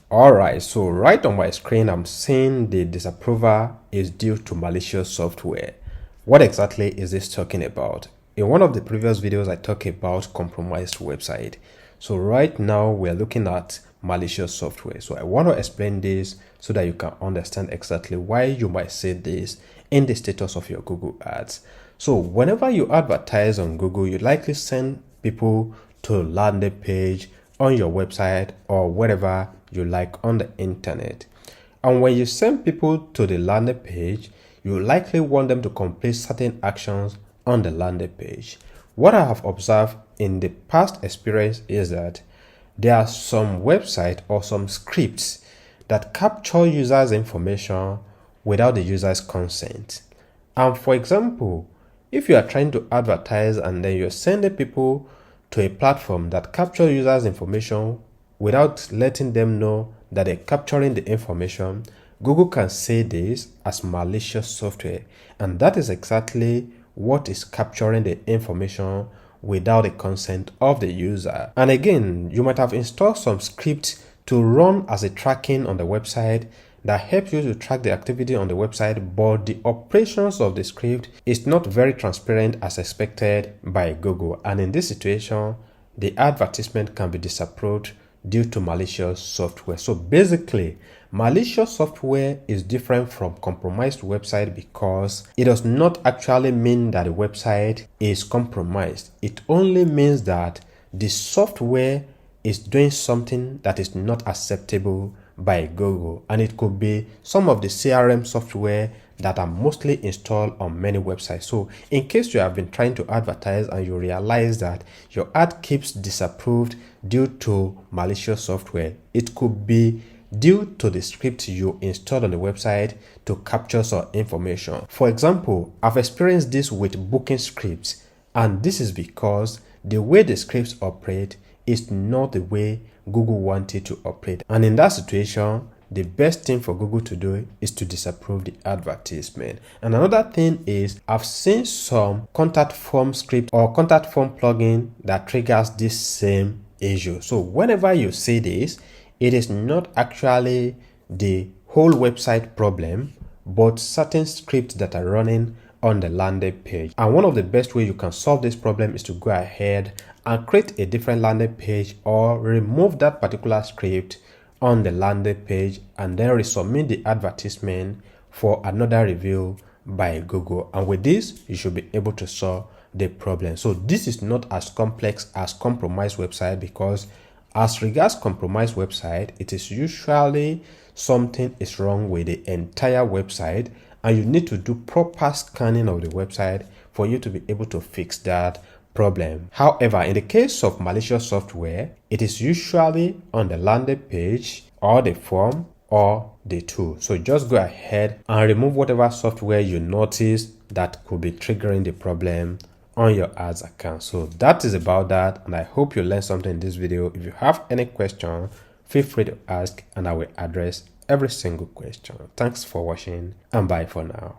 Alright, so right on my screen, I'm seeing the disapproval is due to malicious software. What exactly is this talking about? In one of the previous videos, I talked about compromised website. So right now, we're looking at malicious software. So I want to explain this so that you can understand exactly why you might see this in the status of your Google ads. So whenever you advertise on Google, you likely send people to a landing page on your website or wherever you like on the internet. And when you send people to the landing page, you likely want them to complete certain actions on the landing page. What I have observed in the past experience is that there are some websites or some scripts that capture users' information without the user's consent. And for example, if you are trying to advertise and then you're sending people to a platform that captures users' information without letting them know that they're capturing the information, Google can say this as malicious software, and that is exactly what is capturing the information without the consent of the user. And again, you might have installed some script to run as a tracking on the website that helps you to track the activity on the website, but the operations of the script is not very transparent as expected by Google. And in this situation, the advertisement can be disapproved due to malicious software. So basically, malicious software is different from compromised website because it does not actually mean that the website is compromised. It only means that the software is doing something that is not acceptable by Google, and it could be some of the CRM software that are mostly installed on many websites. So in case you have been trying to advertise and you realize that your ad keeps disapproved due to malicious software, it could be due to the script you installed on the website to capture some information. For example, I've experienced this with booking scripts, and this is because the way the scripts operate is not the way Google wanted to operate. And in that situation, the best thing for Google to do is to disapprove the advertisement. And another thing is, I've seen some contact form script or contact form plugin that triggers this same issue. So whenever you see this, it is not actually the whole website problem, but certain scripts that are running on the landing page. And one of the best ways you can solve this problem is to go ahead and create a different landing page or remove that particular script on the landing page and then resubmit the advertisement for another review by Google. And with this, you should be able to solve the problem. So this is not as complex as compromised website, because as regards compromised website, it is usually something is wrong with the entire website, and you need to do proper scanning of the website for you to be able to fix that problem. However, in the case of malicious software, it is usually on the landing page or the form or the tool. So just go ahead and remove whatever software you notice that could be triggering the problem on your ads account. So that is about that, and I hope you learned something in this video. If you have any question, feel free to ask and I will address every single question. Thanks for watching, and bye for now.